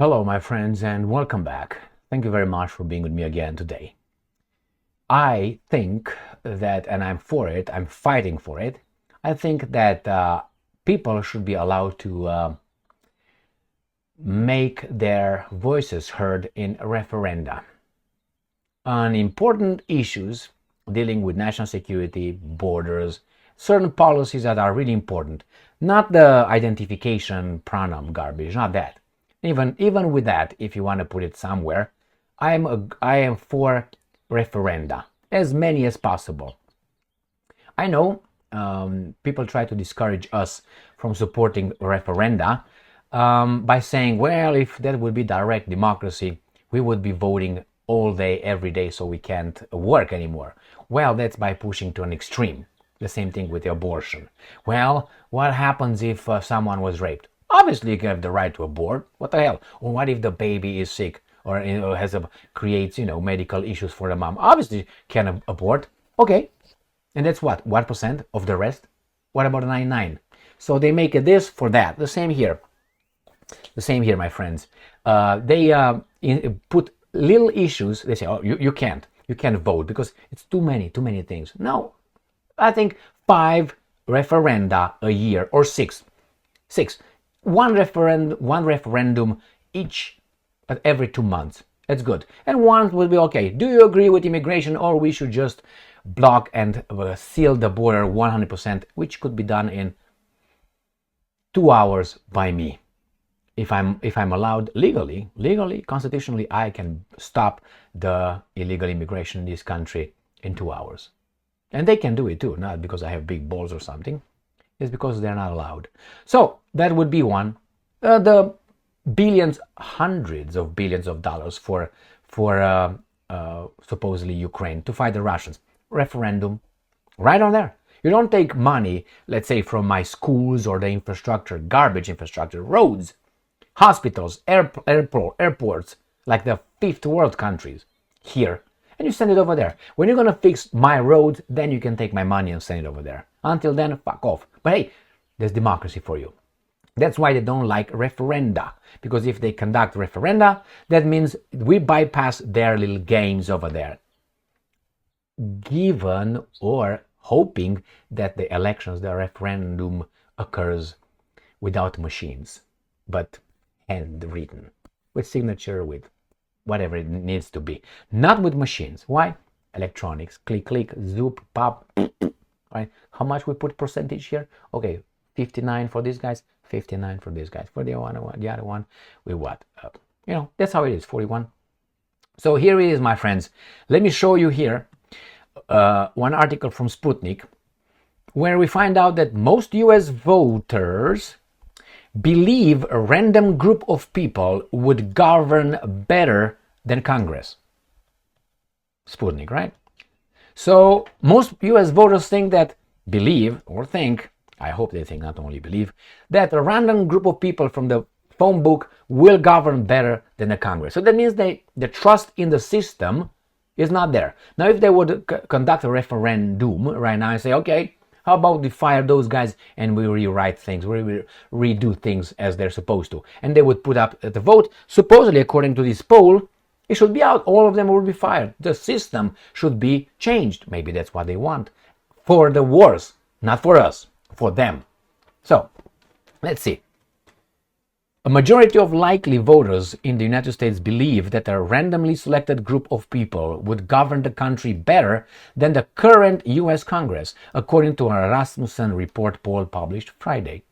Hello, my friends, and welcome back. Thank you very much for being with me again today. I think that, and I'm for it, I'm fighting for it. I think that people should be allowed to make their voices heard in referenda on important issues dealing with national security, borders, certain policies that are really important. Not the identification pronoun garbage, not that. Even with that, if you want to put it somewhere, I am for referenda, as many as possible. I know people try to discourage us from supporting referenda by saying, well, if that would be direct democracy, we would be voting all day, every day, so we can't work anymore. Well, that's by pushing to an extreme. The same thing with the abortion. Well, what happens if someone was raped? Obviously, you have the right to abort. What the hell? Or what if the baby is sick or creates medical issues for the mom? Obviously, can abort. Okay, and that's what 1% of the rest. What about 99? So they make this for that. The same here. The same here, my friends. They put little issues. They say, oh, you can't vote because it's too many things. No, I think 5 referenda a year or 6. One referendum each at every 2 months. That's good. And one will be okay. Do you agree with immigration, or we should just block and seal the border 100%, which could be done in 2 hours by me. If I'm allowed legally, constitutionally, I can stop the illegal immigration in this country in 2 hours. And they can do it too, not because I have big balls or something. It's because they're not allowed. So that would be one. The billions, hundreds of billions of dollars for supposedly Ukraine to fight the Russians. Referendum, right on there. You don't take money, let's say, from my schools or the infrastructure, garbage infrastructure, roads, hospitals, airports, like the fifth world countries here, and you send it over there. When you're going to fix my roads, then you can take my money and send it over there. Until then, fuck off. But hey, there's democracy for you. That's why they don't like referenda, because if they conduct referenda, that means we bypass their little games over there, given or hoping that the elections, the referendum occurs without machines, but handwritten, with signature, with whatever it needs to be, not with machines. Why? Electronics, click, zoop, pop, right? How much we put percentage here? Okay, 59 for these guys, 59 for these guys. For the other one, we what? That's how it is, 41. So here it is, my friends. Let me show you here one article from Sputnik, where we find out that most US voters believe a random group of people would govern better than Congress. Sputnik, right? So most US voters believe, I hope they think, not only believe, that a random group of people from the phone book will govern better than the Congress. So that means the trust in the system is not there. Now, if they would conduct a referendum right now and say, okay, how about we fire those guys and we rewrite things, we redo things as they're supposed to, and they would put up the vote, supposedly according to this poll, it should be out. All of them will be fired. The system should be changed. Maybe that's what they want. For the worse, not for us, for them. So, let's see. A majority of likely voters in the United States believe that a randomly selected group of people would govern the country better than the current US Congress, according to a Rasmussen report poll published Friday.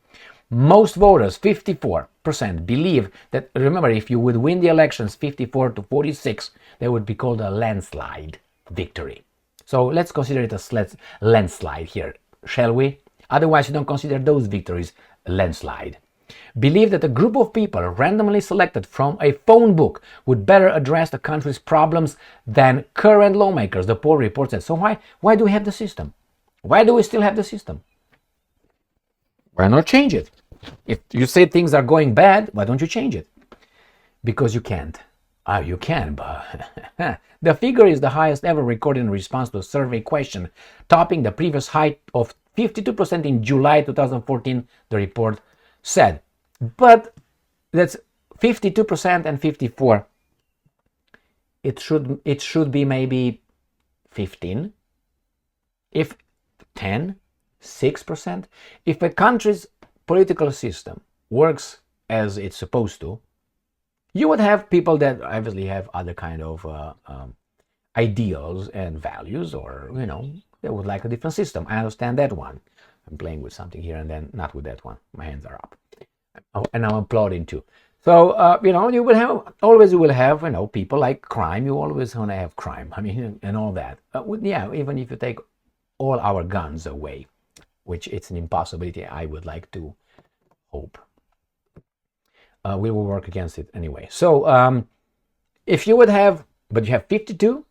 Most voters, 54%, believe that, remember, if you would win the elections 54 to 46, that would be called a landslide victory. So let's consider it a landslide here, shall we? Otherwise, you don't consider those victories a landslide. Believe that a group of people randomly selected from a phone book would better address the country's problems than current lawmakers, the poll report said. So why do we have the system? Why do we still have the system? Why not change it? If you say things are going bad, why don't you change it? Because you can't. You can, but the figure is the highest ever recorded in response to a survey question, topping the previous height of 52% in July 2014, the report said. But that's 52% and 54. It should be maybe 15. If 10, 6%. If a country's political system works as it's supposed to, you would have people that obviously have other kind of ideals and values, or they would like a different system. I understand that one. I'm playing with something here and then not with that one. My hands are up, and I'm applauding too. So you will have people like crime. You always want to have crime. I mean, and all that. Even if you take all our guns away, which it's an impossibility. I would like to hope. We will work against it anyway. So if you would have, but you have 52,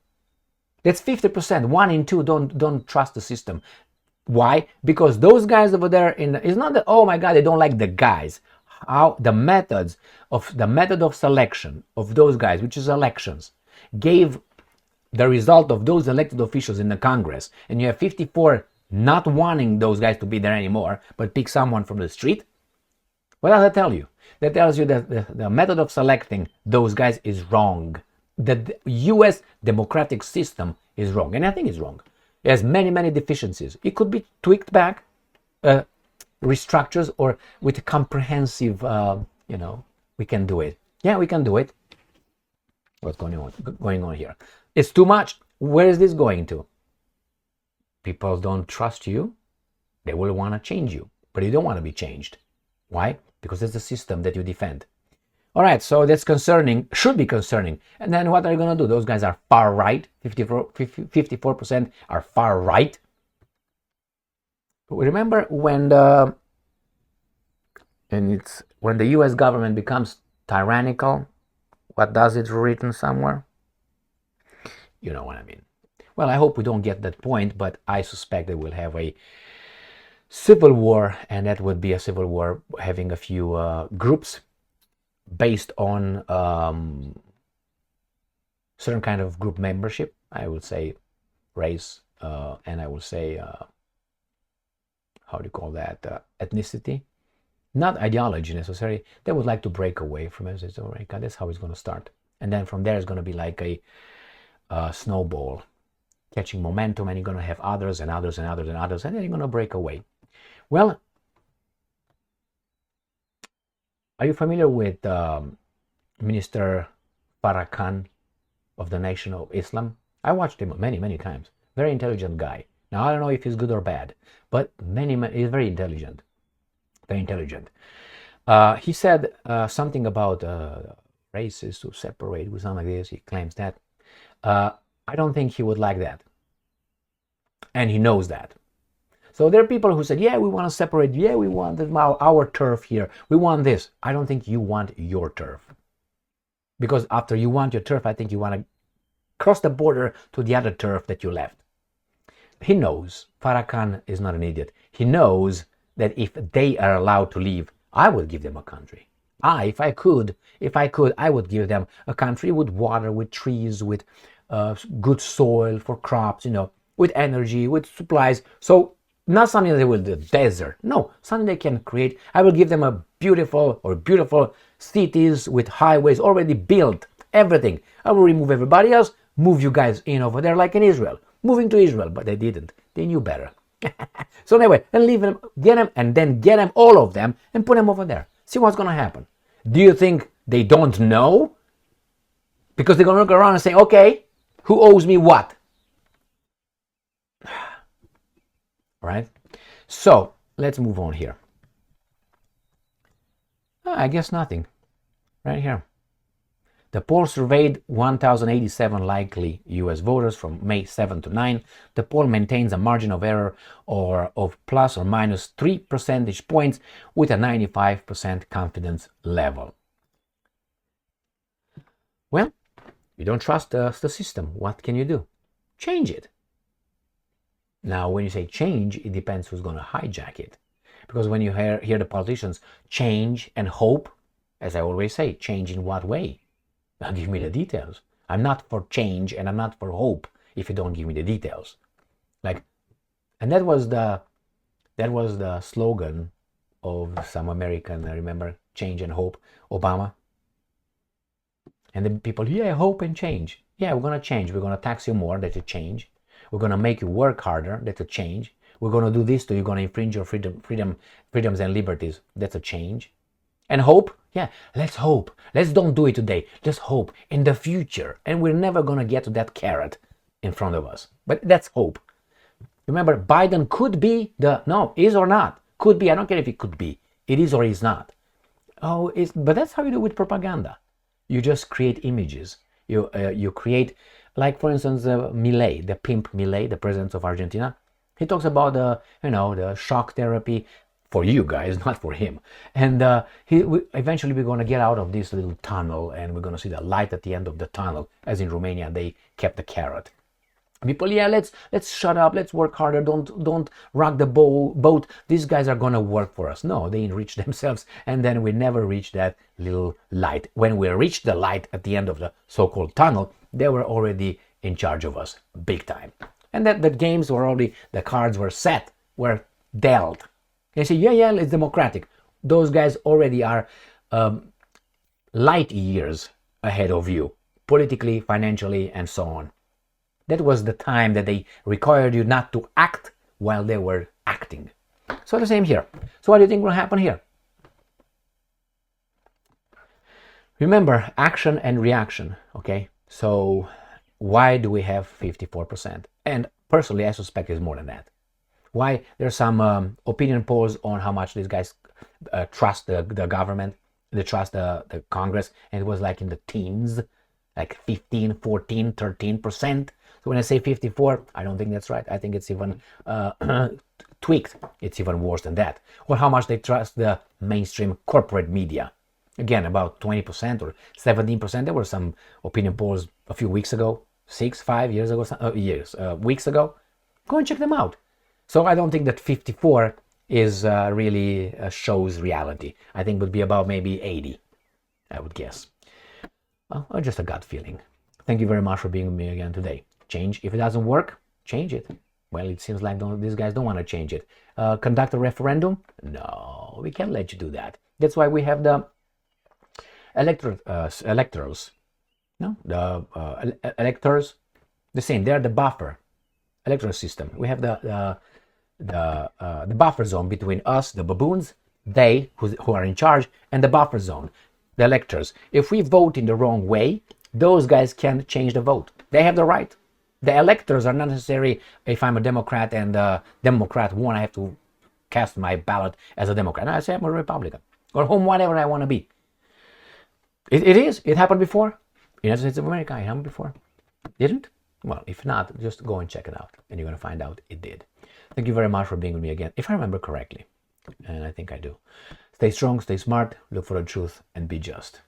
that's 50%. 1 in 2 don't trust the system. Why? Because those guys over there it's not that, oh my God, they don't like the guys. How the method of selection of those guys, which is elections, gave the result of those elected officials in the Congress, and you have 54 not wanting those guys to be there anymore, but pick someone from the street. What does that tell you? That tells you that the method of selecting those guys is wrong. The US democratic system is wrong, and I think it's wrong. It has many, many deficiencies. It could be tweaked back, restructures, or with a comprehensive, we can do it. Yeah, we can do it. What's going on here? It's too much. Where is this going to? People don't trust you. They will want to change you, but you don't want to be changed. Why? Because it's the system that you defend. All right, so that's concerning, should be concerning. And then what are you going to do? Those guys are far right. 54% are far right. Remember when the US government becomes tyrannical, what does it written somewhere? You know what I mean. Well, I hope we don't get that point, but I suspect that we'll have a civil war, and that would be a civil war having a few groups based on certain kind of group membership. I would say race, and I would say how do you call that, ethnicity, not ideology necessarily. They would like to break away from it. It's all right, that's how it's going to start, and then from there it's going to be like a snowball catching momentum, and you're going to have others and others and others and others, and then you're going to break away. Well, are you familiar with Minister Farrakhan of the Nation of Islam? I watched him many, many times. Very intelligent guy. Now, I don't know if he's good or bad, but he's very intelligent. Very intelligent. He said something about races to separate with something like this. He claims that. I don't think he would like that. And he knows that. So there are people who said, yeah, we want to separate. Yeah, we want our turf here. We want this. I don't think you want your turf. Because after you want your turf, I think you want to cross the border to the other turf that you left. He knows. Farrakhan is not an idiot. He knows that if they are allowed to leave, I would give them a country. If I could, I would give them a country with water, with trees, with good soil for crops, with energy, with supplies. So not something that they will do, desert. No, something they can create. I will give them a beautiful cities with highways already built, everything. I will remove everybody else, move you guys in over there like in Israel. Moving to Israel, but they didn't. They knew better. So anyway, and leave them, get them, all of them, and put them over there. See what's going to happen. Do you think they don't know? Because they're going to look around and say, okay, who owes me what? Right? So let's move on here. I guess nothing. Right here. The poll surveyed 1,087 likely US voters from May 7 to 9. The poll maintains a margin of error of plus or minus 3 percentage points with a 95% confidence level. Well, you don't trust the system. What can you do? Change it. Now, when you say change, it depends who's going to hijack it. Because when you hear the politicians change and hope, as I always say, change in what way? Now give me the details. I'm not for change and I'm not for hope if you don't give me the details. And that was the slogan of some American, I remember, change and hope, Obama. And the people, yeah, hope and change. Yeah, we're going to change. We're going to tax you more, that's a change. We're going to make you work harder, that's a change. We're going to do this to you, going to infringe your freedoms and liberties, that's a change. And hope, yeah, let's hope. Let's don't do it today. Just hope in the future. And we're never going to get to that carrot in front of us. But that's hope. Remember, Biden could be no, is or not. Could be, I don't care if it could be. It is or is not. Oh, but that's how you do with propaganda. You just create images. You create, like for instance, Milei, the pimp Milei, the president of Argentina. He talks about the shock therapy for you guys, not for him. And eventually we're going to get out of this little tunnel, and we're going to see the light at the end of the tunnel. As in Romania, they kept the carrot. People, yeah, let's shut up, let's work harder, don't rock the boat. These guys are gonna work for us. No, they enrich themselves, and then we never reach that little light. When we reach the light at the end of the so-called tunnel, they were already in charge of us, big time. And that the games were already, the cards were set, were dealt. You say, yeah, it's democratic. Those guys already are light years ahead of you, politically, financially, and so on. That was the time that they required you not to act while they were acting. So the same here. So what do you think will happen here? Remember, action and reaction, okay? So why do we have 54%? And personally, I suspect it's more than that. Why? There's some opinion polls on how much these guys trust the government, they trust the Congress, and it was like in the teens, like 15, 14, 13%. So when I say 54, I don't think that's right. I think it's even tweaked. It's even worse than that. Or how much they trust the mainstream corporate media. Again, about 20% or 17%. There were some opinion polls a few weeks ago, 5 years ago, weeks ago. Go and check them out. So I don't think that 54 is really shows reality. I think it would be about maybe 80, I would guess. Well, just a gut feeling. Thank you very much for being with me again today. Change. If it doesn't work, change it. Well, it seems like these guys don't want to change it. Conduct a referendum? No, we can't let you do that. That's why we have the electors. No, the electors. The same. They're the buffer. Electoral system. We have the buffer zone between us, the baboons, they who are in charge, and the buffer zone, the electors. If we vote in the wrong way, those guys can change the vote. They have the right. The electors are not necessary. If I'm a Democrat and a Democrat won, I have to cast my ballot as a Democrat. No, I say I'm a Republican or whatever I want to be. It is. It happened before. United States of America, it happened before. Didn't? Well, if not, just go and check it out, and you're going to find out it did. Thank you very much for being with me again, if I remember correctly, and I think I do. Stay strong, stay smart, look for the truth, and be just.